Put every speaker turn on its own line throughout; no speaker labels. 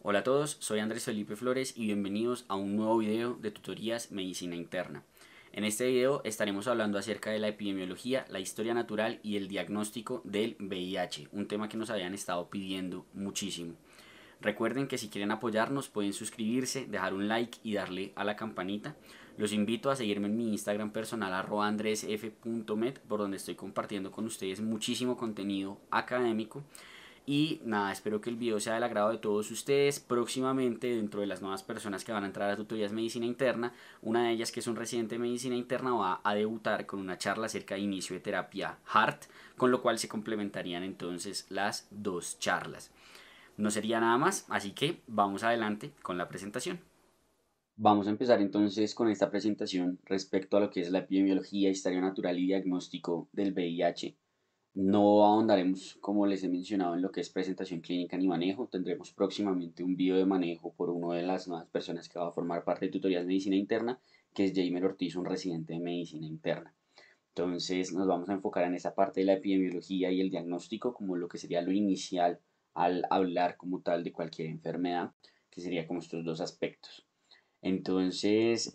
Hola a todos, soy Andrés Felipe Flores y bienvenidos a un nuevo video de tutorías Medicina Interna. En este video estaremos hablando acerca de la epidemiología, la historia natural y el diagnóstico del VIH, un tema que nos habían estado pidiendo muchísimo. Recuerden que si quieren apoyarnos pueden suscribirse, dejar un like y darle a la campanita. Los invito a seguirme en mi Instagram personal @andresf.med, por donde estoy compartiendo con ustedes muchísimo contenido académico. Y nada, espero que el video sea del agrado de todos ustedes. Próximamente, dentro de las nuevas personas que van a entrar a tutorías medicina interna, una de ellas, que es un residente de medicina interna, va a debutar con una charla acerca de inicio de terapia HART, con lo cual se complementarían entonces las dos charlas. No sería nada más, así que vamos adelante con la presentación. Vamos a empezar entonces con esta presentación respecto a lo que es la epidemiología, historia natural y diagnóstico del VIH. No ahondaremos, como les he mencionado, en lo que es presentación clínica ni manejo. Tendremos próximamente un video de manejo por una de las nuevas personas que va a formar parte de tutorías de medicina interna, que es Jamer Ortiz, un residente de medicina interna. Entonces nos vamos a enfocar en esa parte de la epidemiología y el diagnóstico como lo que sería lo inicial al hablar como tal de cualquier enfermedad, que sería como estos dos aspectos. Entonces,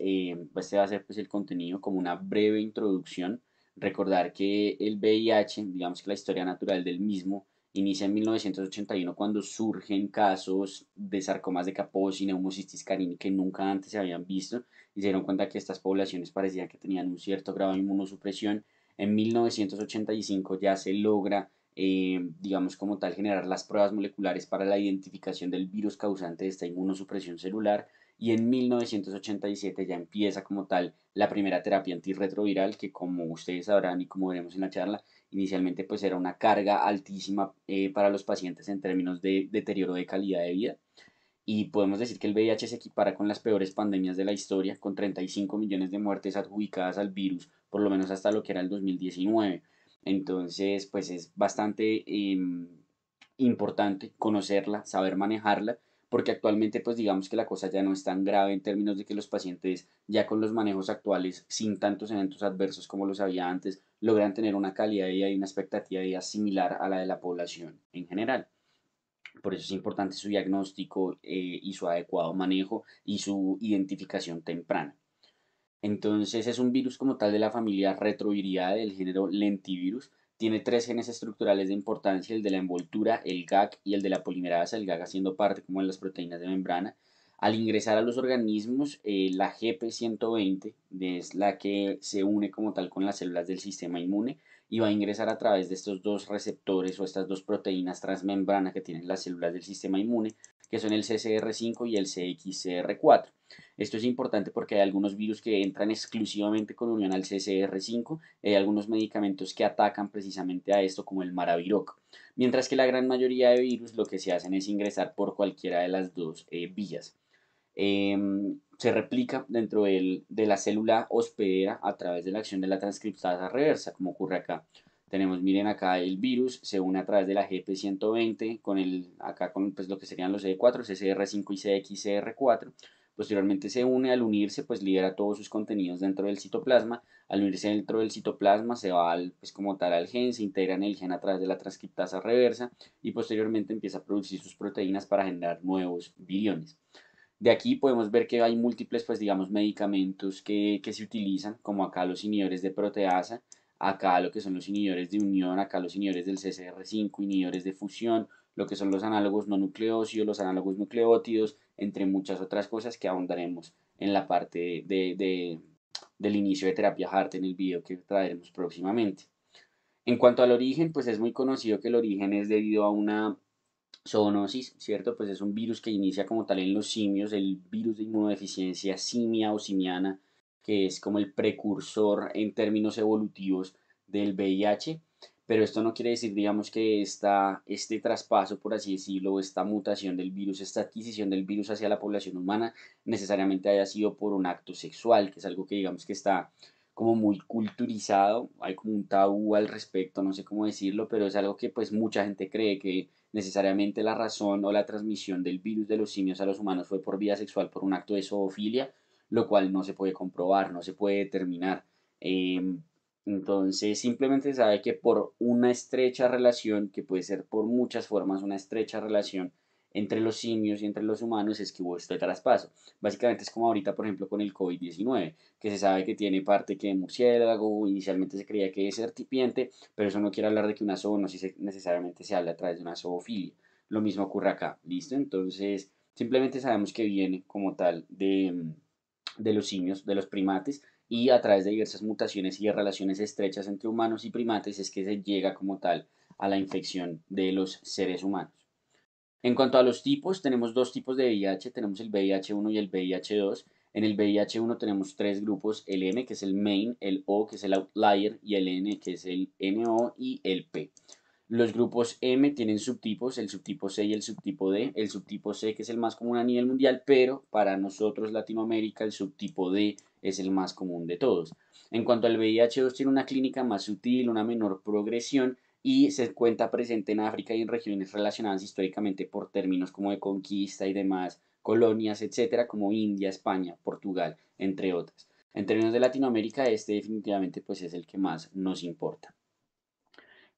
pues este va a ser pues el contenido como una breve introducción. Recordar que el VIH, digamos que la historia natural del mismo, inicia en 1981 cuando surgen casos de sarcomas de Kaposi y neumocistis carini que nunca antes se habían visto y se dieron cuenta que estas poblaciones parecían que tenían un cierto grado de inmunosupresión. En 1985 ya se logra, digamos como tal, generar las pruebas moleculares para la identificación del virus causante de esta inmunosupresión celular y en 1987 ya empieza como tal la primera terapia antirretroviral que, como ustedes sabrán y como veremos en la charla, inicialmente pues era una carga altísima para los pacientes en términos de deterioro de calidad de vida, y podemos decir que el VIH se equipara con las peores pandemias de la historia, con 35 millones de muertes adjudicadas al virus, por lo menos hasta lo que era el 2019. Entonces, pues es bastante importante conocerla, saber manejarla, porque actualmente pues digamos que la cosa ya no es tan grave en términos de que los pacientes ya con los manejos actuales, sin tantos eventos adversos como los había antes, logran tener una calidad de vida y una expectativa de vida similar a la de la población en general. Por eso es importante su diagnóstico y su adecuado manejo y su identificación temprana. Entonces es un virus como tal de la familia Retroviridae del género Lentivirus. Tiene tres genes estructurales de importancia: el de la envoltura, el GAG y el de la polimerasa, el GAG haciendo parte como de las proteínas de membrana. Al ingresar a los organismos, la GP120 es la que se une como tal con las células del sistema inmune y va a ingresar a través de estos dos receptores o estas dos proteínas transmembrana que tienen las células del sistema inmune, que son el CCR5 y el CXCR4. Esto es importante porque hay algunos virus que entran exclusivamente con unión al CCR5, hay algunos medicamentos que atacan precisamente a esto, como el Maraviroc, mientras que la gran mayoría de virus lo que se hacen es ingresar por cualquiera de las dos vías. Se replica dentro de la célula hospedera a través de la acción de la transcriptasa reversa, como ocurre acá. Tenemos, miren acá, el virus se une a través de la GP120 con acá con pues, lo que serían los CD4, CCR5 y CXCR4. Posteriormente se une, al unirse pues libera todos sus contenidos dentro del citoplasma. Al unirse dentro del citoplasma se va pues como tal al gen, se integra en el gen a través de la transcriptasa reversa y posteriormente empieza a producir sus proteínas para generar nuevos viriones. De aquí podemos ver que hay múltiples, pues digamos, medicamentos que se utilizan, como acá los inhibidores de proteasa, acá lo que son los inhibidores de unión, acá los inhibidores del CCR5, inhibidores de fusión, lo que son los análogos no nucleósidos, los análogos nucleótidos, entre muchas otras cosas que ahondaremos en la parte del inicio de terapia HART en el video que traeremos próximamente. En cuanto al origen, pues es muy conocido que el origen es debido a una zoonosis, ¿cierto? Pues es un virus que inicia como tal en los simios, el virus de inmunodeficiencia simia o simiana, que es como el precursor en términos evolutivos del VIH, pero esto no quiere decir, digamos, que este traspaso, por así decirlo, esta mutación del virus, esta adquisición del virus hacia la población humana, necesariamente haya sido por un acto sexual, que es algo que digamos que está como muy culturizado, hay como un tabú al respecto, no sé cómo decirlo, pero es algo que pues mucha gente cree que necesariamente la razón o la transmisión del virus de los simios a los humanos fue por vía sexual, por un acto de zoofilia, lo cual no se puede comprobar, no se puede determinar. Entonces simplemente se sabe que por una estrecha relación, que puede ser por muchas formas, una estrecha relación entre los simios y entre los humanos es que hubo este traspaso. Básicamente es como ahorita, por ejemplo, con el COVID-19, que se sabe que tiene parte que de murciélago, inicialmente se creía que es serpiente, pero eso no quiere hablar de que una zoonosis necesariamente se habla a través de una zoofilia. Lo mismo ocurre acá, ¿listo? Entonces, simplemente sabemos que viene como tal de los simios, de los primates, y a través de diversas mutaciones y de relaciones estrechas entre humanos y primates es que se llega como tal a la infección de los seres humanos. En cuanto a los tipos, tenemos dos tipos de VIH, tenemos el VIH-1 y el VIH-2. En el VIH-1 tenemos tres grupos, el M, que es el main, el O, que es el outlier, y el N, que es el NO y el P. Los grupos M tienen subtipos, el subtipo C y el subtipo D. El subtipo C, que es el más común a nivel mundial, pero para nosotros Latinoamérica el subtipo D es el más común de todos. En cuanto al VIH-2, tiene una clínica más sutil, una menor progresión y se cuenta presente en África y en regiones relacionadas históricamente por términos como de conquista y demás, colonias, etcétera, como India, España, Portugal, entre otras. En términos de Latinoamérica, este definitivamente pues es el que más nos importa.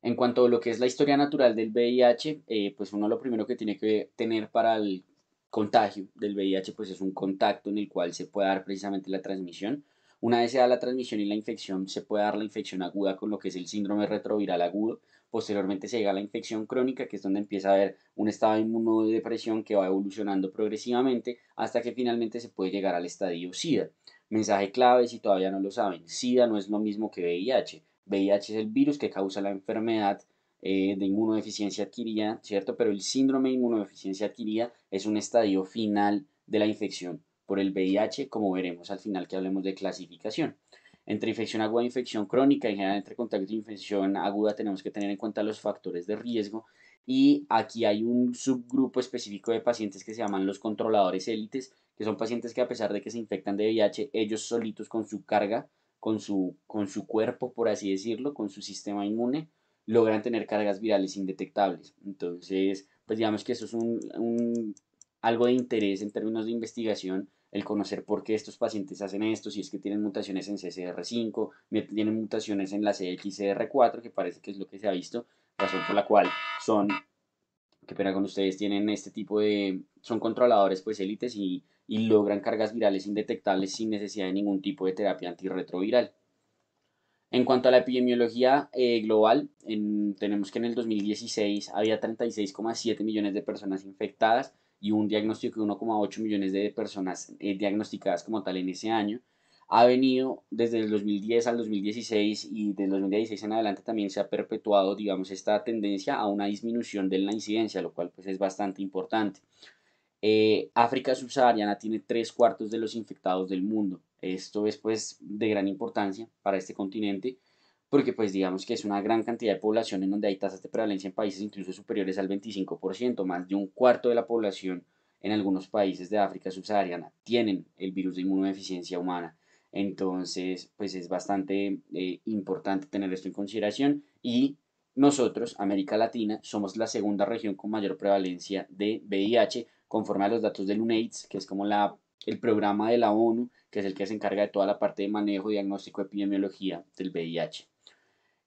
En cuanto a lo que es la historia natural del VIH, pues uno lo primero que tiene que tener para el contagio del VIH, pues es un contacto en el cual se puede dar precisamente la transmisión. Una vez se da la transmisión y la infección, se puede dar la infección aguda con lo que es el síndrome retroviral agudo. Posteriormente se llega a la infección crónica, que es donde empieza a haber un estado de inmunodepresión que va evolucionando progresivamente hasta que finalmente se puede llegar al estadio SIDA. Mensaje clave si todavía no lo saben, SIDA no es lo mismo que VIH. VIH es el virus que causa la enfermedad de inmunodeficiencia adquirida, ¿cierto? Pero el síndrome de inmunodeficiencia adquirida es un estadio final de la infección por el VIH, como veremos al final que hablemos de clasificación. Entre infección aguda e infección crónica, en general entre contacto de infección aguda tenemos que tener en cuenta los factores de riesgo y aquí hay un subgrupo específico de pacientes que se llaman los controladores élites, que son pacientes que a pesar de que se infectan de VIH, ellos solitos con su carga con su cuerpo, por así decirlo, con su sistema inmune, logran tener cargas virales indetectables. Entonces, pues digamos que eso es algo de interés en términos de investigación, el conocer por qué estos pacientes hacen esto, si es que tienen mutaciones en CCR5, tienen mutaciones en la CXCR4, que parece que es lo que se ha visto, razón por la cual son que pena con ustedes, tienen este tipo de, son controladores pues élites y logran cargas virales indetectables sin necesidad de ningún tipo de terapia antirretroviral. En cuanto a la epidemiología global, tenemos que en el 2016 había 36,7 millones de personas infectadas y un diagnóstico de 1,8 millones de personas diagnosticadas como tal en ese año. Ha venido desde el 2010 al 2016 y desde el 2016 en adelante también se ha perpetuado, digamos, esta tendencia a una disminución de la incidencia, lo cual pues es bastante importante. África subsahariana tiene tres cuartos de los infectados del mundo. Esto es pues de gran importancia para este continente porque pues digamos que es una gran cantidad de población en donde hay tasas de prevalencia en países incluso superiores al 25%, más de un cuarto de la población en algunos países de África subsahariana tienen el virus de inmunodeficiencia humana. Entonces pues es bastante importante tener esto en consideración y nosotros, América Latina, somos la segunda región con mayor prevalencia de VIH conforme a los datos del UNAIDS, que es como el programa de la ONU, que es el que se encarga de toda la parte de manejo, diagnóstico, epidemiología del VIH.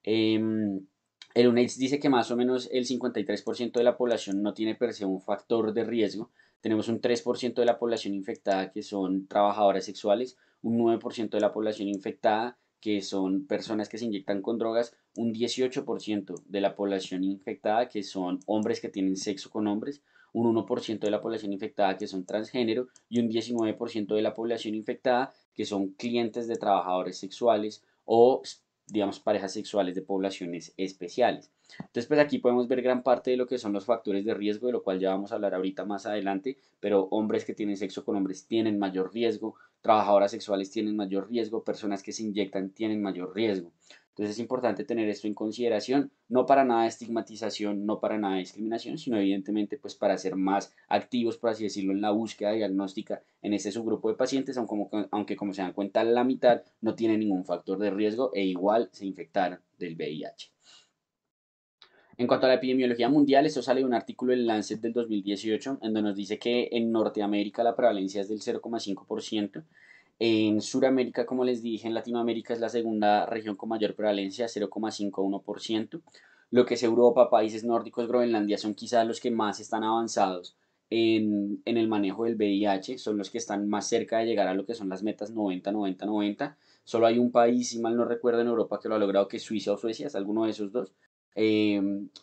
El UNAIDS dice que más o menos el 53% de la población no tiene per se un factor de riesgo. Tenemos un 3% de la población infectada que son trabajadoras sexuales, un 9% de la población infectada que son personas que se inyectan con drogas, un 18% de la población infectada que son hombres que tienen sexo con hombres, un 1% de la población infectada que son transgénero y un 19% de la población infectada que son clientes de trabajadores sexuales o digamos, parejas sexuales de poblaciones especiales. Entonces, pues aquí podemos ver gran parte de lo que son los factores de riesgo, de lo cual ya vamos a hablar ahorita más adelante, pero hombres que tienen sexo con hombres tienen mayor riesgo, trabajadoras sexuales tienen mayor riesgo, personas que se inyectan tienen mayor riesgo. Entonces es importante tener esto en consideración, no para nada de estigmatización, no para nada de discriminación, sino evidentemente pues para ser más activos, por así decirlo, en la búsqueda diagnóstica en este subgrupo de pacientes, aunque como se dan cuenta la mitad no tiene ningún factor de riesgo e igual se infectaron del VIH. En cuanto a la epidemiología mundial, esto sale de un artículo del Lancet del 2018, en donde nos dice que en Norteamérica la prevalencia es del 0,5%. En Sudamérica, como les dije, en Latinoamérica es la segunda región con mayor prevalencia, 0,51%. Lo que es Europa, países nórdicos, Groenlandia son quizás los que más están avanzados en el manejo del VIH, son los que están más cerca de llegar a lo que son las metas 90-90-90. Solo hay un país, si mal no recuerdo, en Europa que lo ha logrado, que es Suiza o Suecia, es alguno de esos dos. Eh,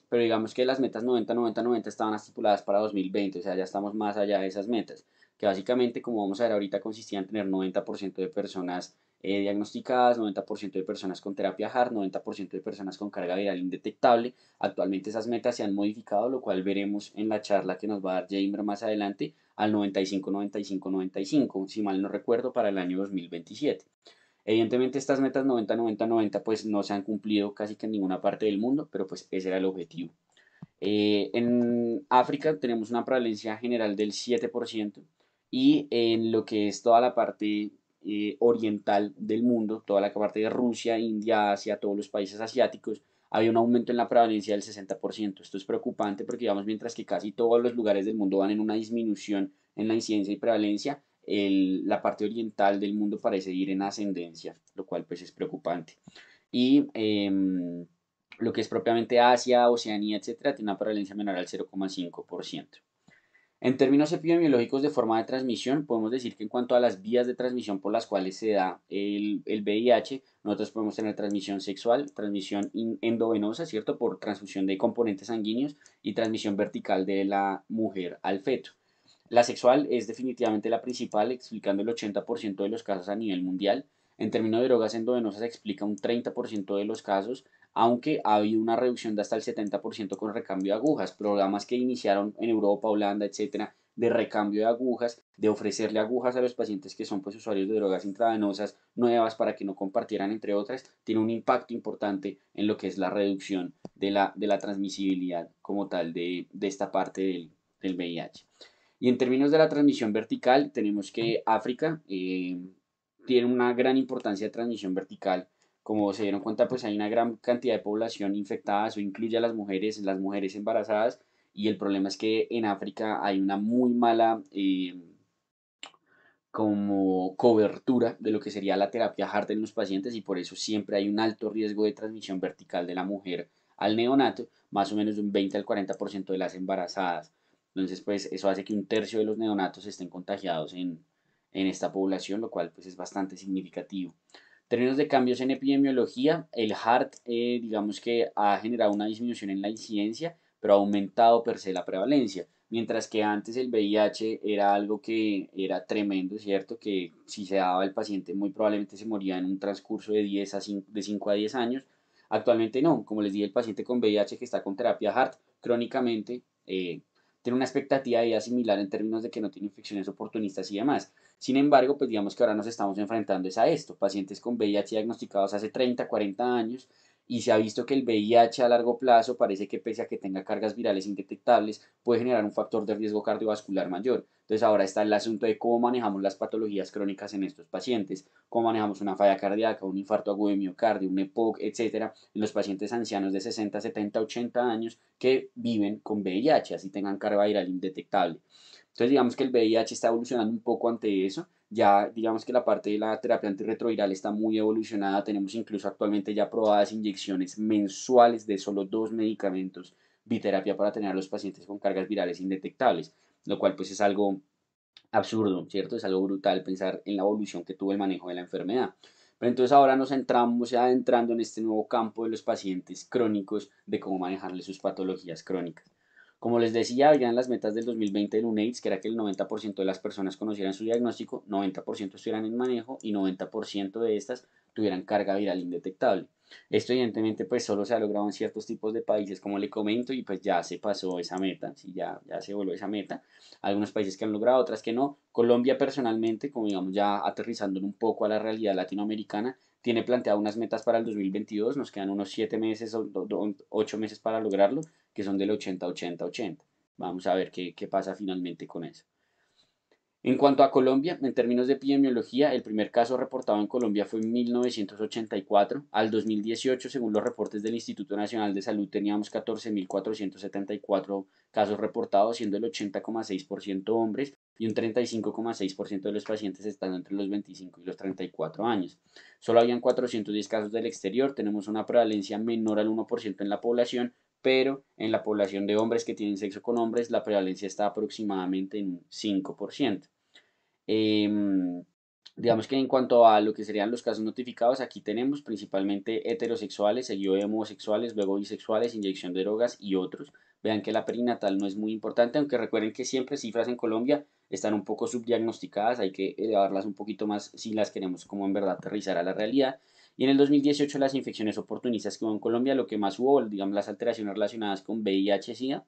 pero digamos que las metas 90-90-90 estaban estipuladas para 2020, o sea, ya estamos más allá de esas metas, que básicamente, como vamos a ver ahorita, consistía en tener 90% de personas diagnosticadas, 90% de personas con terapia HART, 90% de personas con carga viral indetectable. Actualmente esas metas se han modificado, lo cual veremos en la charla que nos va a dar Jamer más adelante, al 95-95-95, si mal no recuerdo, para el año 2027. Evidentemente estas metas 90-90-90 pues no se han cumplido casi que en ninguna parte del mundo, pero pues ese era el objetivo. En África tenemos una prevalencia general del 7% y en lo que es toda la parte oriental del mundo, toda la parte de Rusia, India, Asia, todos los países asiáticos, había un aumento en la prevalencia del 60%. Esto es preocupante porque, digamos, mientras que casi todos los lugares del mundo van en una disminución en la incidencia y prevalencia, la parte oriental del mundo parece ir en ascendencia, lo cual pues es preocupante. Y lo que es propiamente Asia, Oceanía, etcétera, tiene una prevalencia menor al 0,5%. En términos epidemiológicos de forma de transmisión, podemos decir que en cuanto a las vías de transmisión por las cuales se da el VIH, nosotros podemos tener transmisión sexual, transmisión endovenosa, ¿cierto? Por transfusión de componentes sanguíneos y transmisión vertical de la mujer al feto. La sexual es definitivamente la principal, explicando el 80% de los casos a nivel mundial. En términos de drogas endovenosas se explica un 30% de los casos, aunque ha habido una reducción de hasta el 70% con recambio de agujas. Programas que iniciaron en Europa, Holanda, etcétera, de recambio de agujas, de ofrecerle agujas a los pacientes que son pues usuarios de drogas intravenosas nuevas para que no compartieran entre otras, tiene un impacto importante en lo que es la reducción de la transmisibilidad como tal de esta parte del VIH. Y en términos de la transmisión vertical, tenemos que África tiene una gran importancia de transmisión vertical. Como se dieron cuenta, pues hay una gran cantidad de población infectada, eso incluye a las mujeres embarazadas, y el problema es que en África hay una muy mala como cobertura de lo que sería la terapia HART en los pacientes y por eso siempre hay un alto riesgo de transmisión vertical de la mujer al neonato, más o menos de un 20 al 40% de las embarazadas. Entonces, pues eso hace que un tercio de los neonatos estén contagiados en esta población, lo cual pues es bastante significativo. En términos de cambios en epidemiología, el HART digamos que ha generado una disminución en la incidencia, pero ha aumentado per se la prevalencia. Mientras que antes el VIH era algo que era tremendo, ¿cierto? Que si se daba el paciente muy probablemente se moría en un transcurso de 5 a 10 años. Actualmente no, como les dije, el paciente con VIH que está con terapia HART crónicamente tiene una expectativa de vida similar en términos de que no tiene infecciones oportunistas y demás. Sin embargo, pues digamos que ahora nos estamos enfrentando a esto, pacientes con VIH diagnosticados hace 30, 40 años y se ha visto que el VIH a largo plazo parece que pese a que tenga cargas virales indetectables, puede generar un factor de riesgo cardiovascular mayor. Entonces ahora está el asunto de cómo manejamos las patologías crónicas en estos pacientes, cómo manejamos una falla cardíaca, un infarto agudo de miocardio, un EPOC, etcétera, en los pacientes ancianos de 60, 70, 80 años que viven con VIH, así tengan carga viral indetectable. Entonces digamos que el VIH está evolucionando un poco ante eso. Ya digamos que la parte de la terapia antirretroviral está muy evolucionada. Tenemos incluso actualmente ya probadas inyecciones mensuales de solo 2 medicamentos biterapia para tener a los pacientes con cargas virales indetectables, lo cual pues es algo absurdo, ¿cierto? Es algo brutal pensar en la evolución que tuvo el manejo de la enfermedad. Pero entonces ahora nos entramos ya adentrando en este nuevo campo de los pacientes crónicos, de cómo manejarles sus patologías crónicas. Como les decía, habían las metas del 2020 del UNAIDS, que era que el 90% de las personas conocieran su diagnóstico, 90% estuvieran en manejo y 90% de estas tuvieran carga viral indetectable. Esto evidentemente pues solo se ha logrado en ciertos tipos de países como le comento y pues ya se pasó esa meta, sí, ya se volvió esa meta. Algunos países que han logrado, otras que no. Colombia personalmente, como digamos ya aterrizando un poco a la realidad latinoamericana, tiene planteado unas metas para el 2022, nos quedan unos 7 meses o 8 meses para lograrlo, que son del 80-80-80. Vamos a ver qué pasa finalmente con eso. En cuanto a Colombia, en términos de epidemiología, el primer caso reportado en Colombia fue en 1984. Al 2018, según los reportes del Instituto Nacional de Salud, teníamos 14.474 casos reportados, siendo el 80,6% hombres y un 35,6% de los pacientes estando entre los 25 y los 34 años. Solo habían 410 casos del exterior, tenemos una prevalencia menor al 1% en la población, pero en la población de hombres que tienen sexo con hombres la prevalencia está aproximadamente en un 5%. Em, digamos que en cuanto a lo que serían los casos notificados, aquí tenemos principalmente heterosexuales, seguido de homosexuales, luego bisexuales, inyección de drogas y otros. Vean que la perinatal no es muy importante, aunque recuerden que siempre cifras en Colombia están un poco subdiagnosticadas, hay que elevarlas un poquito más si las queremos como en verdad aterrizar a la realidad. Y en el 2018 las infecciones oportunistas que hubo en Colombia, lo que más hubo, digamos las alteraciones relacionadas con VIH-Sida,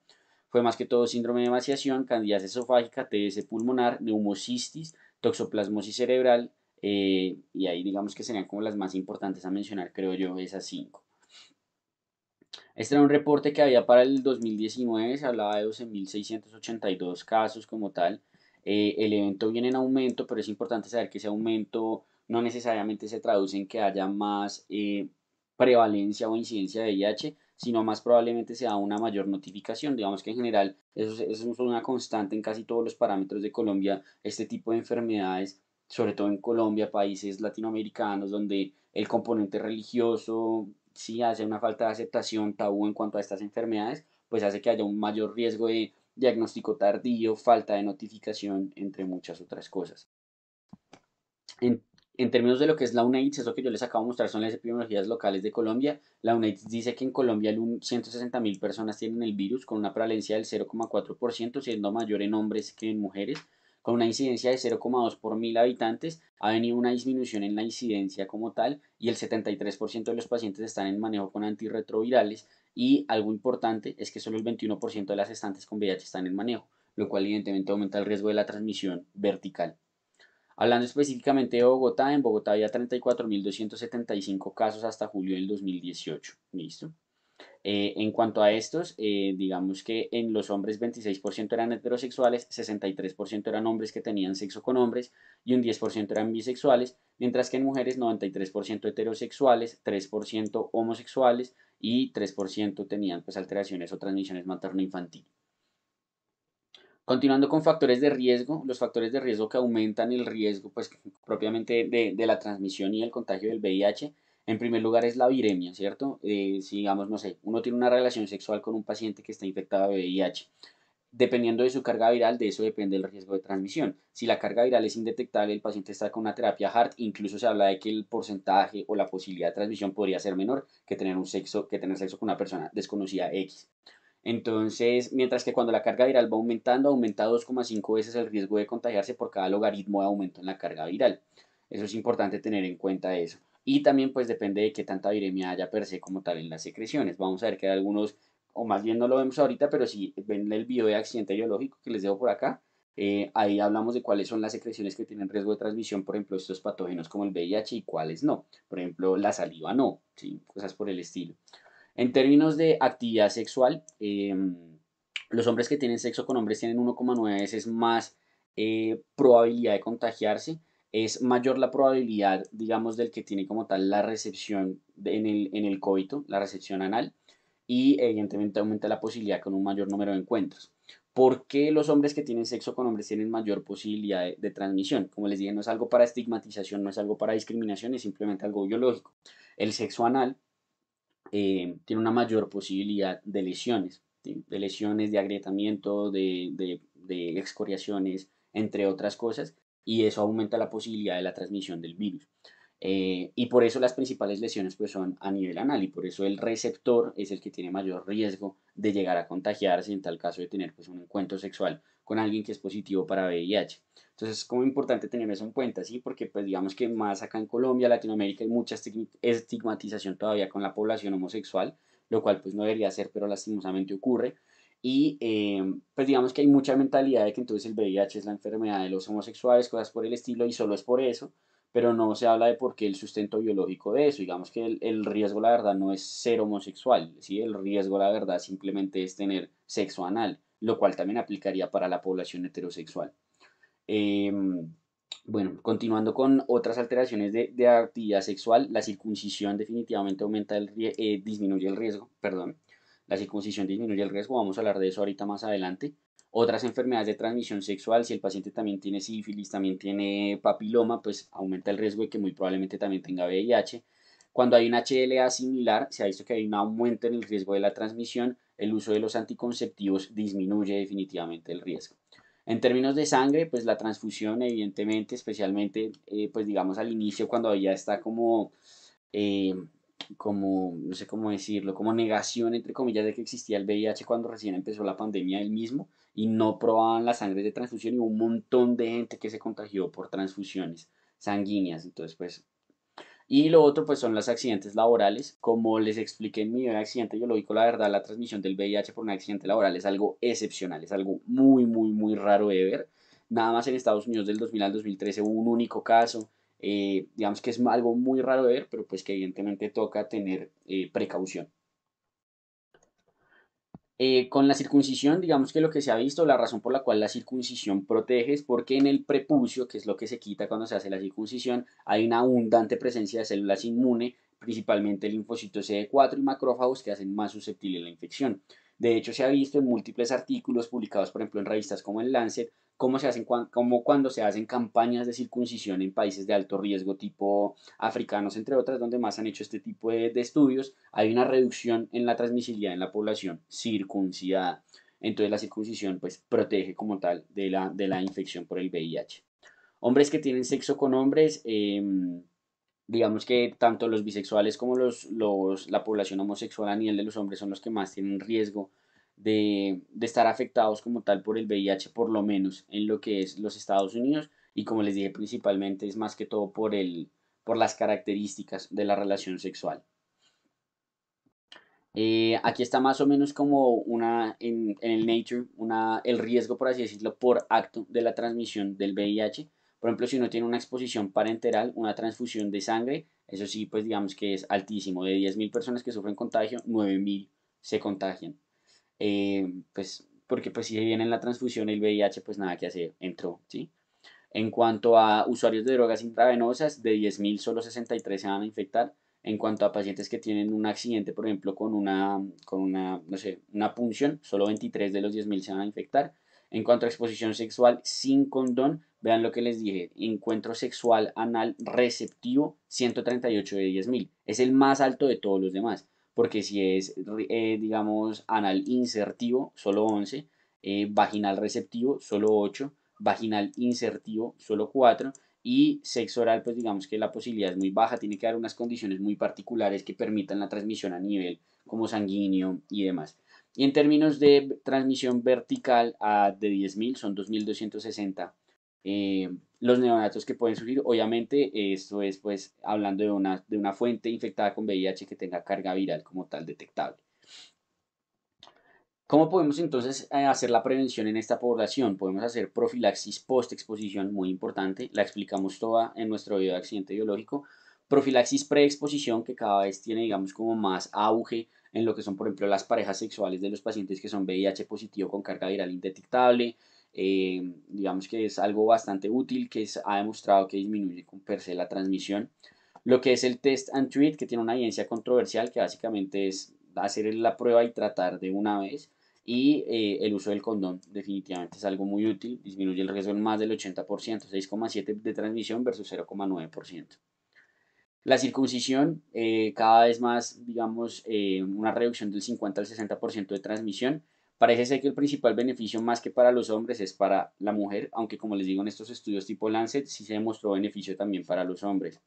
fue más que todo síndrome de vaciación, candidiasis esofágica, TS pulmonar, neumocistis, toxoplasmosis cerebral, y ahí digamos que serían como las más importantes a mencionar, creo yo, esas cinco. Este era un reporte que había para el 2019, se hablaba de 12.682 casos como tal. El evento viene en aumento, pero es importante saber que ese aumento no necesariamente se traduce en que haya más prevalencia o incidencia de VIH, sino más probablemente sea una mayor notificación. Digamos que en general eso es una constante en casi todos los parámetros de Colombia, este tipo de enfermedades, sobre todo en Colombia, países latinoamericanos, donde el componente religioso sí hace una falta de aceptación, tabú en cuanto a estas enfermedades, pues hace que haya un mayor riesgo de diagnóstico tardío, falta de notificación, entre muchas otras cosas. En, en términos de lo que es la UNAIDS, eso que yo les acabo de mostrar son las epidemiologías locales de Colombia. La UNAIDS dice que en Colombia 160.000 personas tienen el virus con una prevalencia del 0,4%, siendo mayor en hombres que en mujeres. Con una incidencia de 0,2 por mil habitantes, ha venido una disminución en la incidencia como tal y el 73% de los pacientes están en manejo con antirretrovirales y algo importante es que solo el 21% de las gestantes con VIH están en manejo, lo cual evidentemente aumenta el riesgo de la transmisión vertical. Hablando específicamente de Bogotá, en Bogotá había 34.275 casos hasta julio del 2018. ¿Listo? En cuanto a estos, digamos que en los hombres 26% eran heterosexuales, 63% eran hombres que tenían sexo con hombres y un 10% eran bisexuales, mientras que en mujeres 93% heterosexuales, 3% homosexuales y 3% tenían pues alteraciones o transmisiones materno-infantil. Continuando con factores de riesgo, los factores de riesgo que aumentan el riesgo pues, propiamente de la transmisión y el contagio del VIH, en primer lugar es la viremia, ¿cierto? Si digamos, no sé, uno tiene una relación sexual con un paciente que está infectado de VIH, dependiendo de su carga viral, de eso depende el riesgo de transmisión. Si la carga viral es indetectable, el paciente está con una terapia HART, incluso se habla de que el porcentaje o la posibilidad de transmisión podría ser menor que tener sexo con una persona desconocida X. Entonces, mientras que cuando la carga viral va aumentando, aumenta 2,5 veces el riesgo de contagiarse por cada logaritmo de aumento en la carga viral. Eso es importante tener en cuenta eso. Y también pues depende de qué tanta viremia haya per se como tal en las secreciones. Vamos a ver que hay algunos, o más bien no lo vemos ahorita, pero si ven el video de accidente biológico que les dejo por acá, ahí hablamos de cuáles son las secreciones que tienen riesgo de transmisión, por ejemplo, estos patógenos como el VIH y cuáles no. Por ejemplo, la saliva no, ¿sí? Cosas por el estilo. En términos de actividad sexual, los hombres que tienen sexo con hombres tienen 1,9 veces más probabilidad de contagiarse. Es mayor la probabilidad, digamos, del que tiene como tal la recepción en el coito, la recepción anal, y evidentemente aumenta la posibilidad con un mayor número de encuentros. ¿Por qué los hombres que tienen sexo con hombres tienen mayor posibilidad de transmisión? Como les dije, no es algo para estigmatización, no es algo para discriminación, es simplemente algo biológico. El sexo anal tiene una mayor posibilidad de lesiones, ¿sí? De lesiones, de agrietamiento, de excoriaciones, entre otras cosas, y eso aumenta la posibilidad de la transmisión del virus. Y por eso las principales lesiones pues, son a nivel anal y por eso el receptor es el que tiene mayor riesgo de llegar a contagiarse en tal caso de tener pues, un encuentro sexual con alguien que es positivo para VIH. Entonces es como importante tener eso en cuenta, ¿sí? Porque pues digamos que más acá en Colombia, Latinoamérica hay mucha estigmatización todavía con la población homosexual, lo cual pues no debería ser, pero lastimosamente ocurre. Y pues digamos que hay mucha mentalidad de que entonces el VIH es la enfermedad de los homosexuales, cosas por el estilo, y solo es por eso, pero no se habla de por qué el sustento biológico de eso. Digamos que el riesgo, la verdad, no es ser homosexual, ¿sí? El riesgo, la verdad, simplemente es tener sexo anal, lo cual también aplicaría para la población heterosexual. Eh, bueno, continuando con otras alteraciones de actividad sexual, la circuncisión definitivamente disminuye el riesgo, perdón. La circuncisión disminuye el riesgo, vamos a hablar de eso ahorita más adelante. Otras enfermedades de transmisión sexual, si el paciente también tiene sífilis, también tiene papiloma, pues aumenta el riesgo de que muy probablemente también tenga VIH. Cuando hay un HLA similar, se ha visto que hay un aumento en el riesgo de la transmisión el uso de los anticonceptivos disminuye definitivamente el riesgo. En términos de sangre, pues la transfusión, evidentemente, especialmente, pues digamos al inicio, cuando ya está eh, no sé cómo decirlo, como negación, entre comillas, de que existía el VIH cuando recién empezó la pandemia del mismo y no probaban la sangre de transfusión y hubo un montón de gente que se contagió por transfusiones sanguíneas. Entonces, pues y lo otro, pues son los accidentes laborales. Como les expliqué en mi accidente biológico, la verdad, la transmisión del VIH por un accidente laboral es algo excepcional, es algo muy, muy, muy raro de ver. Nada más en Estados Unidos del 2000 al 2013 hubo un único caso. Digamos que es algo muy raro de ver, pero pues que evidentemente toca tener precaución. Con la circuncisión, digamos que lo que se ha visto, la razón por la cual la circuncisión protege es porque en el prepucio, que es lo que se quita cuando se hace la circuncisión, hay una abundante presencia de células inmunes, principalmente linfocitos CD4 y macrófagos que hacen más susceptible la infección. De hecho, se ha visto en múltiples artículos publicados, por ejemplo, en revistas como el Lancet, cómo cuando se hacen campañas de circuncisión en países de alto riesgo, tipo africanos, entre otras, donde más han hecho este tipo de estudios, hay una reducción en la transmisibilidad en la población circuncidada. Entonces la circuncisión pues protege como tal de la infección por el VIH. Hombres que tienen sexo con hombres, digamos que tanto los bisexuales como la población homosexual a nivel de los hombres son los que más tienen riesgo de estar afectados como tal por el VIH, por lo menos en lo que es los Estados Unidos. Y como les dije, principalmente es más que todo por las características de la relación sexual. Aquí está más o menos como en el Nature, el riesgo, por así decirlo, por acto de la transmisión del VIH. Por ejemplo, si uno tiene una exposición parenteral, una transfusión de sangre, eso sí, pues digamos que es altísimo. De 10.000 personas que sufren contagio, 9.000 se contagian. Pues, porque pues si viene en la transfusión el VIH, pues nada que hacer, entró, ¿sí? En cuanto a usuarios de drogas intravenosas, de 10.000 solo 63 se van a infectar. En cuanto a pacientes que tienen un accidente, por ejemplo, no sé, una punción, solo 23 de los 10.000 se van a infectar. En cuanto a exposición sexual sin condón, vean lo que les dije, encuentro sexual anal receptivo, 138 de 10.000. Es el más alto de todos los demás, porque si es, digamos, anal insertivo, solo 11, vaginal receptivo, solo 8, vaginal insertivo, solo 4, y sexo oral, pues digamos que la posibilidad es muy baja, tiene que haber unas condiciones muy particulares que permitan la transmisión a nivel como sanguíneo y demás. Y en términos de transmisión vertical de 10.000 son 2.260 los neonatos que pueden surgir. Obviamente esto es pues hablando de una fuente infectada con VIH que tenga carga viral como tal detectable. ¿Cómo podemos entonces hacer la prevención en esta población? Podemos hacer profilaxis post-exposición, muy importante, la explicamos toda en nuestro video de accidente biológico. Profilaxis pre-exposición, que cada vez tiene, digamos, como más auge en lo que son, por ejemplo, las parejas sexuales de los pacientes que son VIH positivo con carga viral indetectable. Digamos que es algo bastante útil, ha demostrado que disminuye con per se la transmisión. Lo que es el test and treat, que tiene una evidencia controversial, que básicamente es hacer la prueba y tratar de una vez. Y el uso del condón definitivamente es algo muy útil, disminuye el riesgo en más del 80%, 6,7% de transmisión versus 0,9%. La circuncisión, cada vez más, digamos, una reducción del 50 al 60% de transmisión. Parece ser que el principal beneficio más que para los hombres es para la mujer, aunque como les digo en estos estudios tipo Lancet sí se demostró beneficio también para los hombres.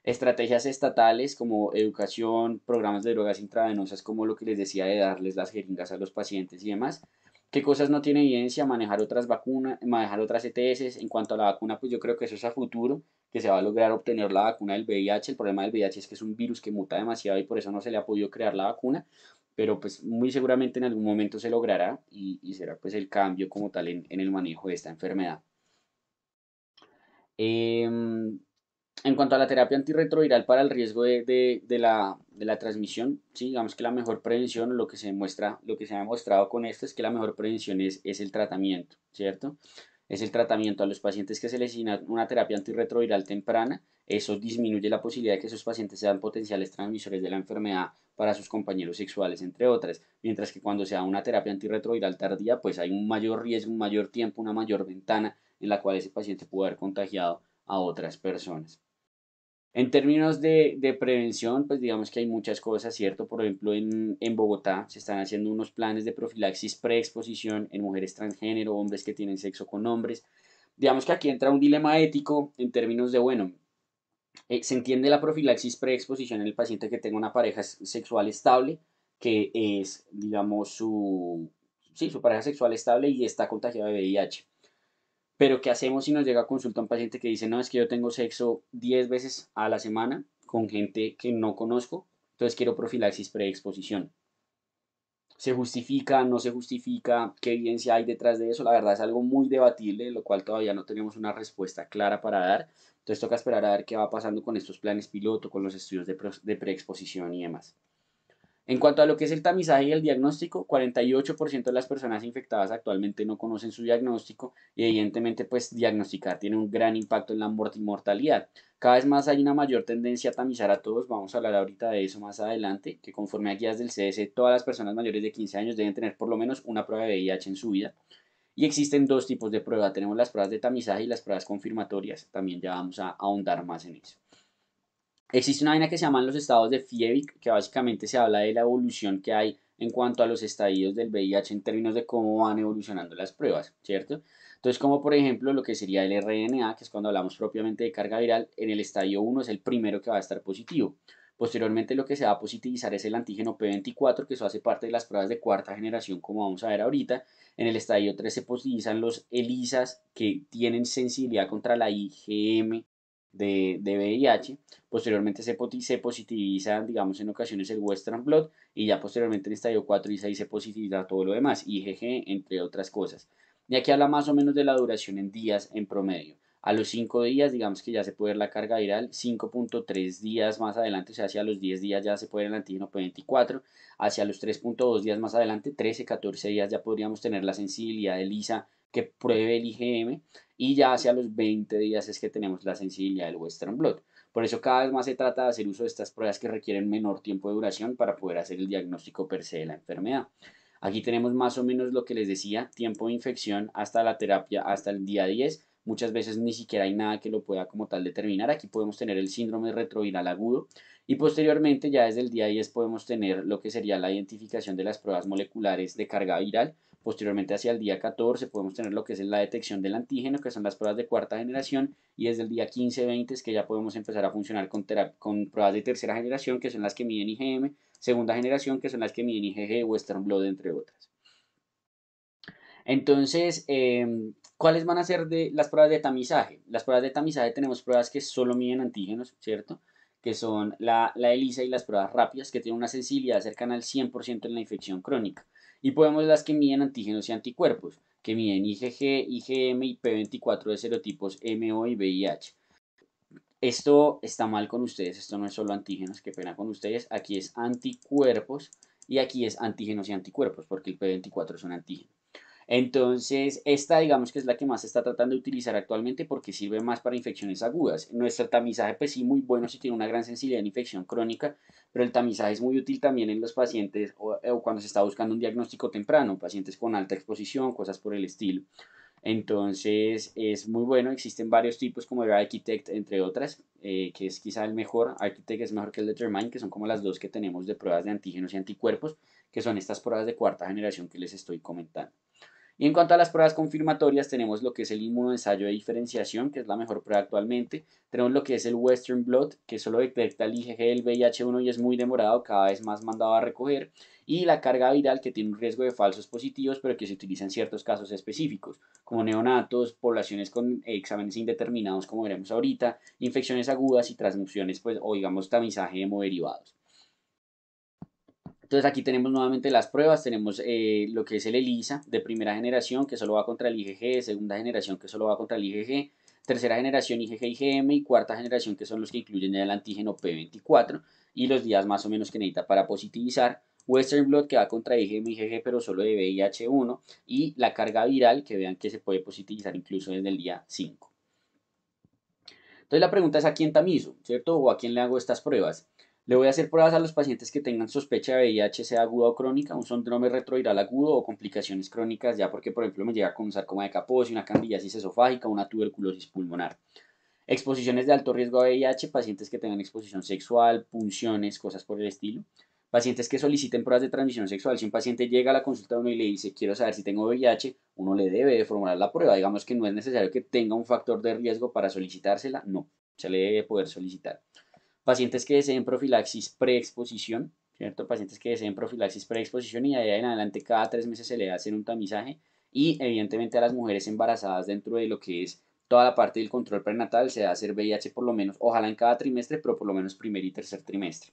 Estrategias estatales como educación, programas de drogas intravenosas, como lo que les decía de darles las jeringas a los pacientes y demás. ¿Qué cosas no tiene evidencia? Manejar otras vacunas, manejar otras ETS. En cuanto a la vacuna, pues yo creo que eso es a futuro, que se va a lograr obtener la vacuna del VIH. El problema del VIH es que es un virus que muta demasiado y por eso no se le ha podido crear la vacuna, pero pues muy seguramente en algún momento se logrará y será pues el cambio como tal en el manejo de esta enfermedad. Em, en cuanto a la terapia antirretroviral para el riesgo de la transmisión, sí, digamos que la mejor prevención, lo que se ha demostrado con esto es que la mejor prevención es el tratamiento, ¿cierto? Es el tratamiento a los pacientes que se les inicia una terapia antirretroviral temprana, eso disminuye la posibilidad de que esos pacientes sean potenciales transmisores de la enfermedad para sus compañeros sexuales, entre otras, mientras que cuando se da una terapia antirretroviral tardía, pues hay un mayor riesgo, un mayor tiempo, una mayor ventana en la cual ese paciente puede haber contagiado a otras personas. En términos de prevención, pues digamos que hay muchas cosas, ¿cierto? Por ejemplo, en Bogotá se están haciendo unos planes de profilaxis preexposición en mujeres transgénero, hombres que tienen sexo con hombres. Digamos que aquí entra un dilema ético en términos de, bueno, se entiende la profilaxis preexposición en el paciente que tenga una pareja sexual estable, que es, digamos, sí, su pareja sexual estable y está contagiada de VIH. Pero ¿qué hacemos si nos llega a consulta un paciente que dice, no, es que yo tengo sexo 10 veces a la semana con gente que no conozco, entonces quiero profilaxis preexposición? ¿Se justifica, no se justifica? ¿Qué evidencia hay detrás de eso? La verdad es algo muy debatible, de lo cual todavía no tenemos una respuesta clara para dar. Entonces toca esperar a ver qué va pasando con estos planes piloto, con los estudios de preexposición y demás. En cuanto a lo que es el tamizaje y el diagnóstico, 48% de las personas infectadas actualmente no conocen su diagnóstico y evidentemente pues diagnosticar tiene un gran impacto en la mortalidad. Cada vez más hay una mayor tendencia a tamizar a todos, vamos a hablar ahorita de eso más adelante, que conforme a guías del CDC, todas las personas mayores de 15 años deben tener por lo menos una prueba de VIH en su vida. Y existen dos tipos de prueba, tenemos las pruebas de tamizaje y las pruebas confirmatorias, también ya vamos a ahondar más en eso. Existe una vaina que se llaman los estados de Fiebig, que básicamente se habla de la evolución que hay en cuanto a los estadios del VIH en términos de cómo van evolucionando las pruebas, ¿cierto? Entonces, como por ejemplo lo que sería el RNA, que es cuando hablamos propiamente de carga viral, en el estadio 1 es el primero que va a estar positivo. Posteriormente lo que se va a positivizar es el antígeno P24, que eso hace parte de las pruebas de cuarta generación, como vamos a ver ahorita. En el estadio 3 se positivizan los ELISAs, que tienen sensibilidad contra la IgM de VIH. Posteriormente se positiviza, digamos, en ocasiones el Western Blot y ya posteriormente en estadio 4 y 6 se positiviza todo lo demás, IgG, entre otras cosas. Y aquí habla más o menos de la duración en días en promedio. A los 5 días, digamos que ya se puede ver la carga viral, 5.3 días más adelante, o sea, hacia los 10 días ya se puede ver el antígeno P24, hacia los 3.2 días más adelante, 13, 14 días ya podríamos tener la sensibilidad de ELISA que pruebe el IgM y ya hacia los 20 días es que tenemos la sensibilidad del Western Blot. Por eso cada vez más se trata de hacer uso de estas pruebas que requieren menor tiempo de duración para poder hacer el diagnóstico per se de la enfermedad. Aquí tenemos más o menos lo que les decía, tiempo de infección hasta la terapia, hasta el día 10. Muchas veces ni siquiera hay nada que lo pueda como tal determinar. Aquí podemos tener el síndrome retroviral agudo y posteriormente ya desde el día 10 podemos tener lo que sería la identificación de las pruebas moleculares de carga viral. Posteriormente hacia el día 14 podemos tener lo que es la detección del antígeno, que son las pruebas de cuarta generación, y desde el día 15-20 es que ya podemos empezar a funcionar con pruebas de tercera generación, que son las que miden IgM, segunda generación, que son las que miden IgG, Western Blot, entre otras. Entonces, ¿cuáles van a ser las pruebas de tamizaje? Las pruebas de tamizaje tenemos pruebas que solo miden antígenos, ¿cierto? Que son la ELISA y las pruebas rápidas, que tienen una sensibilidad cercana al 100% en la infección crónica. Y podemos las que miden antígenos y anticuerpos, que miden IgG, IgM y P24 de serotipos MO y VIH. Esto está mal con ustedes, esto no es solo antígenos, qué pena con ustedes, aquí es anticuerpos y aquí es antígenos y anticuerpos, porque el P24 es un antígeno. Entonces, esta digamos que es la que más se está tratando de utilizar actualmente porque sirve más para infecciones agudas. Nuestro tamizaje, pues sí, muy bueno si tiene una gran sensibilidad en infección crónica, pero el tamizaje es muy útil también en los pacientes o cuando se está buscando un diagnóstico temprano, pacientes con alta exposición, cosas por el estilo. Entonces, es muy bueno. Existen varios tipos como el Architect, entre otras, que es quizá el mejor. Architect es mejor que el Determine, que son como las dos que tenemos de pruebas de antígenos y anticuerpos, que son estas pruebas de cuarta generación que les estoy comentando. Y en cuanto a las pruebas confirmatorias, tenemos lo que es el inmunoensayo de diferenciación, que es la mejor prueba actualmente. Tenemos lo que es el Western Blot, que solo detecta el IgG del VIH1 y es muy demorado, cada vez más mandado a recoger. Y la carga viral, que tiene un riesgo de falsos positivos, pero que se utiliza en ciertos casos específicos, como neonatos, poblaciones con exámenes indeterminados, como veremos ahorita, infecciones agudas y transfusiones, pues, o digamos tamizaje hemoderivados. Entonces aquí tenemos nuevamente las pruebas, tenemos lo que es el ELISA de primera generación que solo va contra el IgG, segunda generación que solo va contra el IgG, tercera generación IgG-IgM y cuarta generación que son los que incluyen ya el antígeno P24 y los días más o menos que necesita para positivizar. Western Blot que va contra IgM-IgG pero solo de VIH1 y la carga viral que vean que se puede positivizar incluso desde el día 5. Entonces la pregunta es a quién tamizo, ¿cierto? O a quién le hago estas pruebas. Le voy a hacer pruebas a los pacientes que tengan sospecha de VIH, sea aguda o crónica, un síndrome retroviral agudo o complicaciones crónicas, ya porque por ejemplo me llega con un sarcoma de Kaposi, una candidiasis esofágica, una tuberculosis pulmonar. Exposiciones de alto riesgo a VIH, pacientes que tengan exposición sexual, punciones, cosas por el estilo. Pacientes que soliciten pruebas de transmisión sexual. Si un paciente llega a la consulta a uno y le dice, quiero saber si tengo VIH, uno le debe de formular la prueba. Digamos que no es necesario que tenga un factor de riesgo para solicitársela, no, se le debe poder solicitar. Pacientes que deseen profilaxis preexposición, ¿cierto? Pacientes que deseen profilaxis preexposición y de ahí en adelante cada 3 meses se le hace un tamizaje y evidentemente a las mujeres embarazadas dentro de lo que es toda la parte del control prenatal se va a hacer VIH por lo menos, ojalá en cada trimestre, pero por lo menos primer y tercer trimestre.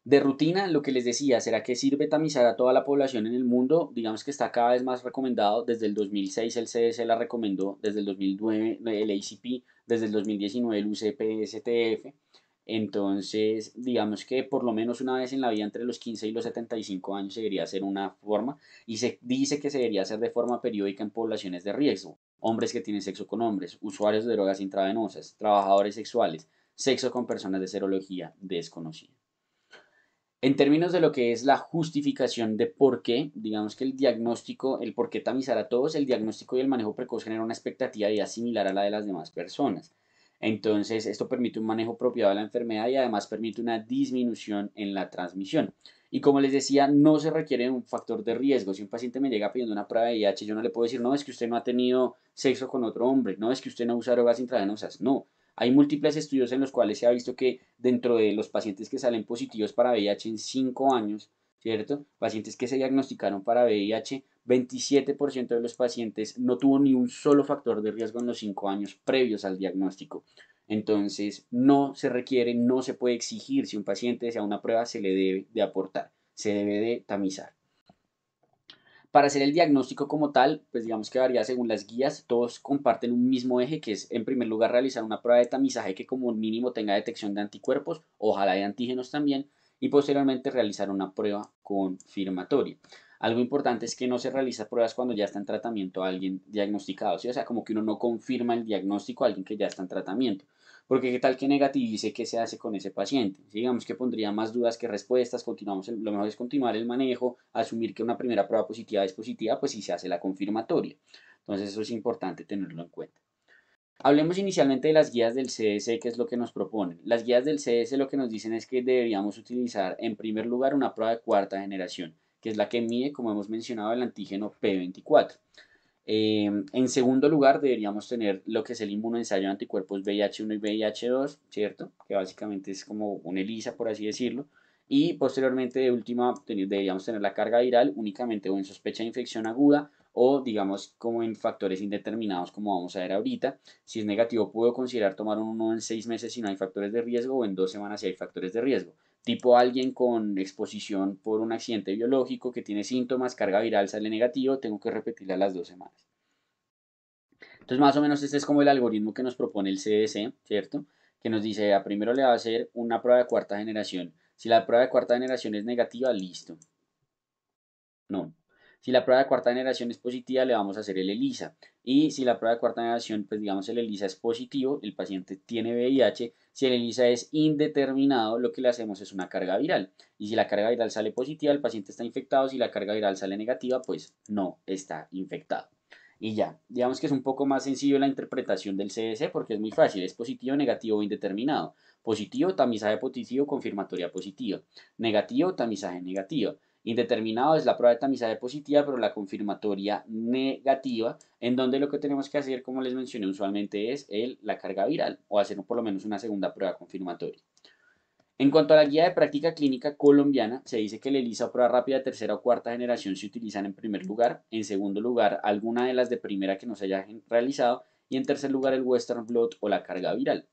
De rutina, lo que les decía, ¿será que sirve tamizar a toda la población en el mundo? Digamos que está cada vez más recomendado. Desde el 2006 el CDC la recomendó, desde el 2009 el ACP, desde el 2019 el UCPSTF. Entonces, digamos que por lo menos una vez en la vida entre los 15 y los 75 años se debería hacer una forma y se dice que se debería hacer de forma periódica en poblaciones de riesgo. Hombres que tienen sexo con hombres, usuarios de drogas intravenosas, trabajadores sexuales, sexo con personas de serología desconocida. En términos de lo que es la justificación de por qué, digamos que el diagnóstico, el por qué tamizar a todos, el diagnóstico y el manejo precoz genera una expectativa de vida similar a la de las demás personas. Entonces, esto permite un manejo apropiado de la enfermedad y además permite una disminución en la transmisión. Y como les decía, no se requiere un factor de riesgo. Si un paciente me llega pidiendo una prueba de VIH, yo no le puedo decir, no, es que usted no ha tenido sexo con otro hombre, no, es que usted no usa drogas intravenosas, no. Hay múltiples estudios en los cuales se ha visto que dentro de los pacientes que salen positivos para VIH en 5 años, ¿cierto? Pacientes que se diagnosticaron para VIH, 27% de los pacientes no tuvo ni un solo factor de riesgo en los 5 años previos al diagnóstico. Entonces, no se requiere, no se puede exigir si un paciente desea una prueba, se le debe de aportar, se debe de tamizar. Para hacer el diagnóstico como tal, pues digamos que varía según las guías, todos comparten un mismo eje, que es en primer lugar realizar una prueba de tamizaje que como mínimo tenga detección de anticuerpos, ojalá de antígenos también, y posteriormente realizar una prueba confirmatoria. Algo importante es que no se realiza pruebas cuando ya está en tratamiento alguien diagnosticado, ¿sí? O sea, como que uno no confirma el diagnóstico a alguien que ya está en tratamiento. Porque qué tal que negativice qué se hace con ese paciente. ¿Sí? Digamos que pondría más dudas que respuestas, lo mejor es continuar el manejo, asumir que una primera prueba positiva es positiva, pues si se hace la confirmatoria. Entonces eso es importante tenerlo en cuenta. Hablemos inicialmente de las guías del CDC, que es lo que nos proponen. Las guías del CDC lo que nos dicen es que deberíamos utilizar en primer lugar una prueba de cuarta generación, que es la que mide, como hemos mencionado, el antígeno P24. En segundo lugar, deberíamos tener lo que es el inmunoensayo de anticuerpos VIH1 y VIH2, ¿cierto? Que básicamente es como un ELISA, por así decirlo. Y posteriormente, de última, deberíamos tener la carga viral únicamente o en sospecha de infección aguda o, digamos, como en factores indeterminados, como vamos a ver ahorita. Si es negativo, puedo considerar tomar uno en 6 meses si no hay factores de riesgo o en 2 semanas si hay factores de riesgo. Tipo alguien con exposición por un accidente biológico que tiene síntomas, carga viral sale negativo, tengo que repetirla a las 2 semanas. Entonces, más o menos este es como el algoritmo que nos propone el CDC, ¿cierto? Que nos dice, a primero le va a hacer una prueba de cuarta generación. Si la prueba de cuarta generación es negativa, listo. No. Si la prueba de cuarta generación es positiva, le vamos a hacer el ELISA. Y si la prueba de cuarta generación, pues digamos el ELISA es positivo, el paciente tiene VIH. Si el ELISA es indeterminado, lo que le hacemos es una carga viral. Y si la carga viral sale positiva, el paciente está infectado. Si la carga viral sale negativa, pues no está infectado. Y ya, digamos que es un poco más sencillo la interpretación del CDC porque es muy fácil, es positivo, negativo o indeterminado. Positivo, tamizaje positivo, confirmatoria positiva. Negativo, tamizaje negativo. Indeterminado es la prueba de tamizaje positiva, pero la confirmatoria negativa, en donde lo que tenemos que hacer, como les mencioné usualmente, es la carga viral o hacer por lo menos una segunda prueba confirmatoria. En cuanto a la guía de práctica clínica colombiana, se dice que el ELISA o prueba rápida de tercera o cuarta generación se utilizan en primer lugar, en segundo lugar alguna de las de primera que no se haya realizado y en tercer lugar el Western blot o la carga viral.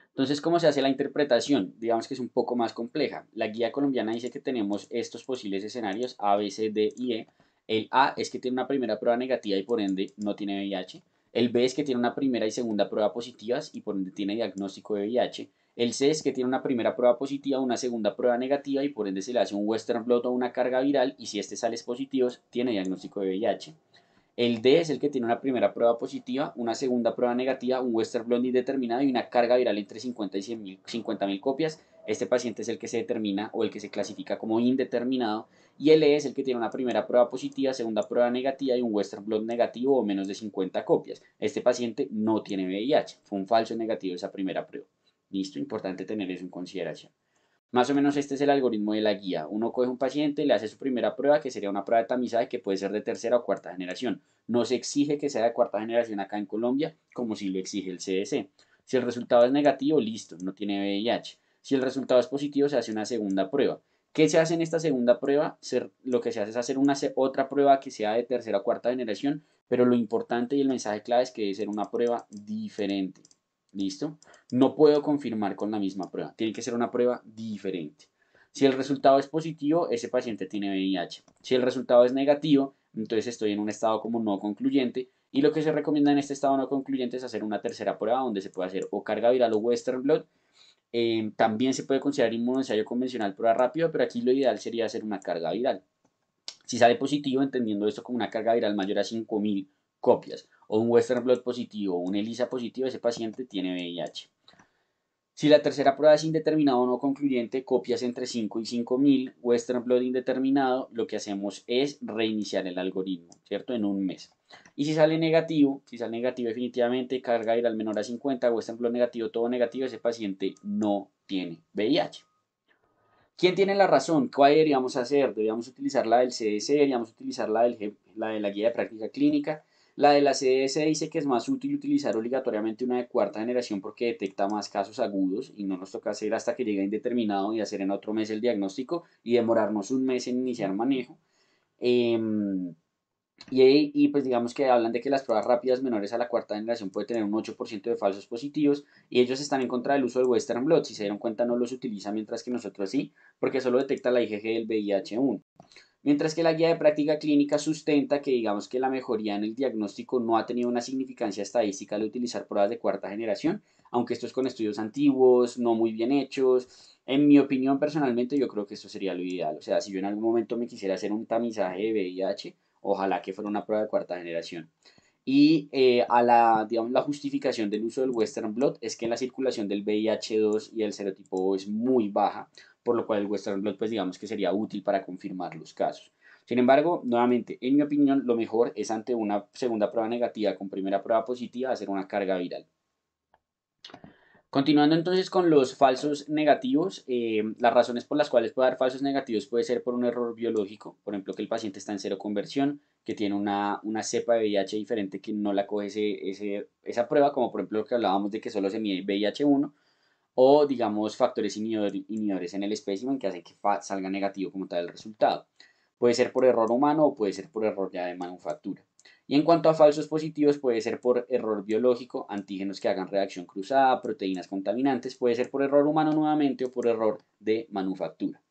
Entonces, ¿cómo se hace la interpretación? Digamos que es un poco más compleja. La guía colombiana dice que tenemos estos posibles escenarios A, B, C, D y E. El A es que tiene una primera prueba negativa y por ende no tiene VIH. El B es que tiene una primera y segunda prueba positivas y por ende tiene diagnóstico de VIH. El C es que tiene una primera prueba positiva, una segunda prueba negativa y por ende se le hace un Western blot o una carga viral y si este sale positivo, tiene diagnóstico de VIH. El D es el que tiene una primera prueba positiva, una segunda prueba negativa, un Western blot indeterminado y una carga viral entre 50 y 50.000 copias. Este paciente es el que se determina o el que se clasifica como indeterminado y el E es el que tiene una primera prueba positiva, segunda prueba negativa y un Western blot negativo o menos de 50 copias. Este paciente no tiene VIH, fue un falso negativo esa primera prueba. Listo, importante tener eso en consideración. Más o menos este es el algoritmo de la guía. Uno coge un paciente, le hace su primera prueba, que sería una prueba de tamizaje que puede ser de tercera o cuarta generación. No se exige que sea de cuarta generación acá en Colombia, como si lo exige el CDC. Si el resultado es negativo, listo, no tiene VIH. Si el resultado es positivo, se hace una segunda prueba. ¿Qué se hace en esta segunda prueba? Lo que se hace es hacer otra prueba que sea de tercera o cuarta generación, pero lo importante y el mensaje clave es que debe ser una prueba diferente. ¿Listo? No puedo confirmar con la misma prueba, tiene que ser una prueba diferente. Si el resultado es positivo, ese paciente tiene VIH. Si el resultado es negativo, entonces estoy en un estado como no concluyente y lo que se recomienda en este estado no concluyente es hacer una tercera prueba donde se puede hacer o carga viral o Western blot. También se puede considerar inmunoensayo convencional prueba rápida, pero aquí lo ideal sería hacer una carga viral. Si sale positivo, entendiendo esto como una carga viral mayor a 5000 copias, o un Western blot positivo o un ELISA positivo, ese paciente tiene VIH. Si la tercera prueba es indeterminado o no concluyente, copias entre 5 y 5000, Western blot indeterminado, lo que hacemos es reiniciar el algoritmo, ¿cierto? En un mes. Y si sale negativo definitivamente, carga viral menor a 50, Western blot negativo, todo negativo, ese paciente no tiene VIH. ¿Quién tiene la razón? ¿Cuál deberíamos hacer? ¿Deberíamos utilizar la del CDC? ¿Deberíamos utilizar la de la guía de práctica clínica? La de la CDC dice que es más útil utilizar obligatoriamente una de cuarta generación porque detecta más casos agudos y no nos toca hacer hasta que llegue indeterminado y hacer en otro mes el diagnóstico y demorarnos un mes en iniciar manejo. Em, pues digamos que hablan de que las pruebas rápidas menores a la cuarta generación puede tener un 8% de falsos positivos y ellos están en contra del uso del Western blot. Si se dieron cuenta no los utiliza mientras que nosotros sí, porque solo detecta la IgG del VIH1. Mientras que la guía de práctica clínica sustenta que digamos que la mejoría en el diagnóstico no ha tenido una significancia estadística al utilizar pruebas de cuarta generación, aunque esto es con estudios antiguos, no muy bien hechos. En mi opinión, personalmente, yo creo que esto sería lo ideal. O sea, si yo en algún momento me quisiera hacer un tamizaje de VIH, ojalá que fuera una prueba de cuarta generación. Y digamos, la justificación del uso del Western blot es que la circulación del VIH2 y el serotipo O es muy baja, por lo cual el Western blot, pues digamos que sería útil para confirmar los casos. Sin embargo, nuevamente, en mi opinión, lo mejor es ante una segunda prueba negativa con primera prueba positiva hacer una carga viral. Continuando entonces con los falsos negativos, las razones por las cuales puede dar falsos negativos puede ser por un error biológico, por ejemplo que el paciente está en cero conversión, que tiene una cepa de VIH diferente que no la coge esa prueba, como por ejemplo lo que hablábamos de que solo se mide VIH1, o digamos factores inhibidores en el espécimen que hacen que salga negativo como tal el resultado. Puede ser por error humano o puede ser por error ya de manufactura. Y en cuanto a falsos positivos, puede ser por error biológico, antígenos que hagan reacción cruzada, proteínas contaminantes, puede ser por error humano nuevamente o por error de manufactura.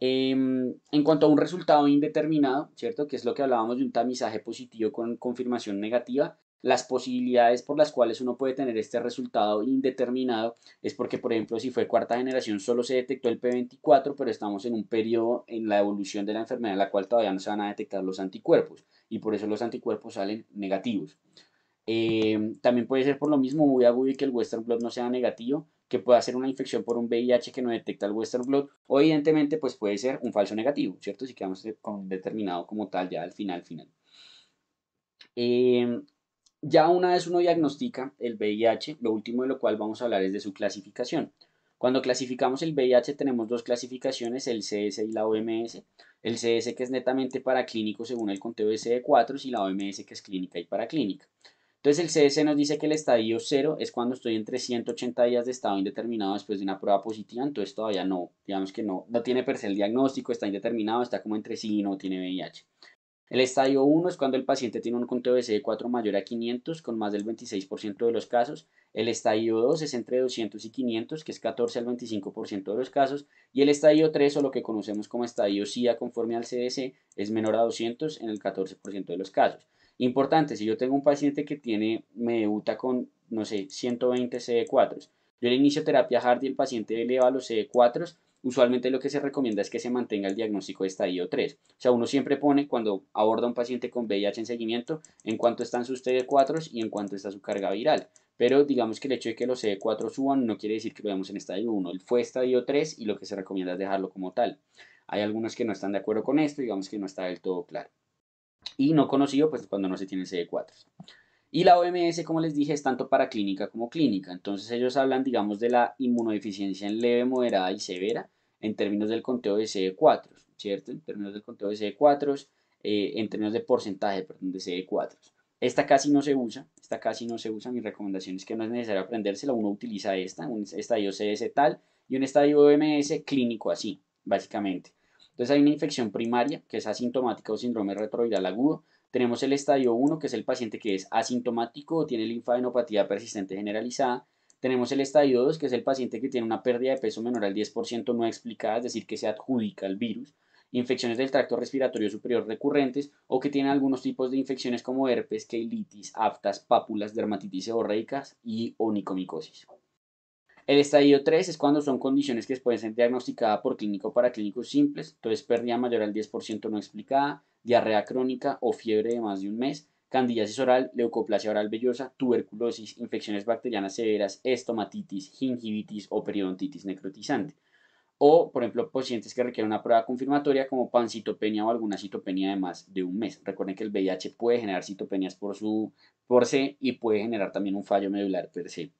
En cuanto a un resultado indeterminado, ¿cierto? Que es lo que hablábamos de un tamizaje positivo con confirmación negativa, las posibilidades por las cuales uno puede tener este resultado indeterminado es porque, por ejemplo, si fue cuarta generación solo se detectó el P24, pero estamos en un periodo en la evolución de la enfermedad en la cual todavía no se van a detectar los anticuerpos y por eso los anticuerpos salen negativos. También puede ser por lo mismo muy agudo y que el Western blot no sea negativo, que pueda ser una infección por un VIH que no detecta el Western blot, o evidentemente pues puede ser un falso negativo, ¿cierto? Si quedamos con determinado como tal ya al final. Eh, ya una vez uno diagnostica el VIH, lo último de lo cual vamos a hablar es de su clasificación. Cuando clasificamos el VIH tenemos dos clasificaciones, el CS y la OMS. El CS que es netamente para clínico según el conteo de CD4 y la OMS que es clínica y para clínica. Entonces el CS nos dice que el estadio 0 es cuando estoy entre 180 días de estado indeterminado después de una prueba positiva, entonces todavía no, digamos que no tiene per se el diagnóstico, está indeterminado, está como entre sí y no tiene VIH. El estadio 1 es cuando el paciente tiene un conteo de CD4 mayor a 500 con más del 26% de los casos. El estadio 2 es entre 200 y 500, que es 14 al 25% de los casos. Y el estadio 3, o lo que conocemos como estadio SIDA conforme al CDC, es menor a 200 en el 14% de los casos. Importante, si yo tengo un paciente que me debuta con, no sé, 120 CD4, yo le inicio terapia hard y el paciente eleva los CD4, usualmente lo que se recomienda es que se mantenga el diagnóstico de estadio 3. O sea, uno siempre pone cuando aborda a un paciente con VIH en seguimiento en cuánto están sus CD4 y en cuánto está su carga viral. pero digamos que el hecho de que los CD4 suban no quiere decir que lo veamos en estadio 1. Él fue estadio 3 y lo que se recomienda es dejarlo como tal. Hay algunos que no están de acuerdo con esto, digamos que no está del todo claro. Y no conocido, pues cuando no se tiene CD4. Y la OMS, como les dije, es tanto para clínica como clínica. Entonces ellos hablan, digamos, de la inmunodeficiencia en leve, moderada y severa en términos del conteo de CD4, ¿cierto? En términos del conteo de CD4, en términos de porcentaje, perdón, de CD4. Esta casi no se usa. Mi recomendación es que no es necesario aprendérsela, uno utiliza un estadio CS tal y un estadio OMS clínico así, básicamente. Entonces hay una infección primaria, que es asintomática o síndrome retroviral agudo. Tenemos el estadio 1, que es el paciente que es asintomático o tiene linfadenopatía persistente generalizada. Tenemos el estadio 2, que es el paciente que tiene una pérdida de peso menor al 10% no explicada, es decir, que se adjudica al virus, infecciones del tracto respiratorio superior recurrentes o que tienen algunos tipos de infecciones como herpes, queilitis, aftas, pápulas, dermatitis seborreicas y onicomicosis. El estadio 3 es cuando son condiciones que pueden ser diagnosticadas por clínico para clínicos simples, entonces pérdida mayor al 10% no explicada, diarrea crónica o fiebre de más de un mes, candidiasis oral, leucoplasia oral vellosa, tuberculosis, infecciones bacterianas severas, estomatitis, gingivitis o periodontitis necrotizante. O, por ejemplo, pacientes que requieren una prueba confirmatoria como pancitopenia o alguna citopenia de más de un mes. Recuerden que el VIH puede generar citopenias por C y puede generar también un fallo medular per se.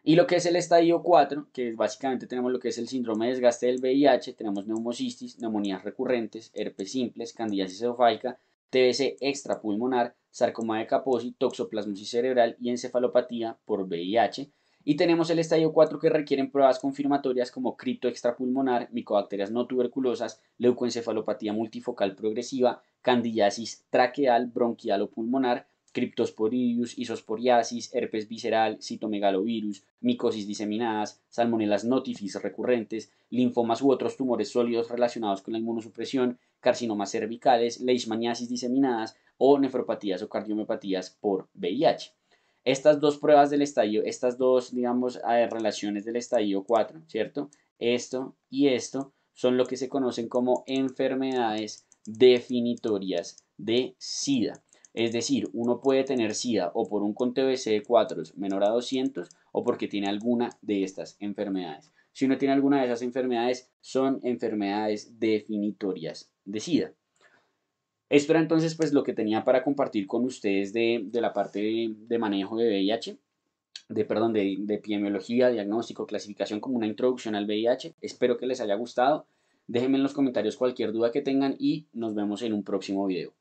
Y lo que es el estadio 4, que básicamente tenemos lo que es el síndrome de desgaste del VIH, tenemos neumocistis, neumonías recurrentes, herpes simples, candidiasis esofágica, TBC extrapulmonar, sarcoma de Kaposi, toxoplasmosis cerebral y encefalopatía por VIH. Y tenemos el estadio 4 que requieren pruebas confirmatorias como cripto extrapulmonar, micobacterias no tuberculosas, leucoencefalopatía multifocal progresiva, candidiasis traqueal, bronquial o pulmonar, Cryptosporidius, isosporiasis, herpes visceral, citomegalovirus, micosis diseminadas, salmonelas notifis recurrentes, linfomas u otros tumores sólidos relacionados con la inmunosupresión, carcinomas cervicales, leishmaniasis diseminadas o nefropatías o cardiomiopatías por VIH. Estas dos pruebas del estadio, estas dos, digamos, relaciones del estadio 4, ¿cierto? Esto y esto son lo que se conocen como enfermedades definitorias de SIDA. Es decir, uno puede tener SIDA o por un conteo de CD4 menor a 200 o porque tiene alguna de estas enfermedades. Si uno tiene alguna de esas enfermedades, son enfermedades definitorias de SIDA. Esto era entonces pues lo que tenía para compartir con ustedes de la parte de manejo de VIH, de epidemiología, diagnóstico, clasificación como una introducción al VIH. Espero que les haya gustado. Déjenme en los comentarios cualquier duda que tengan y nos vemos en un próximo video.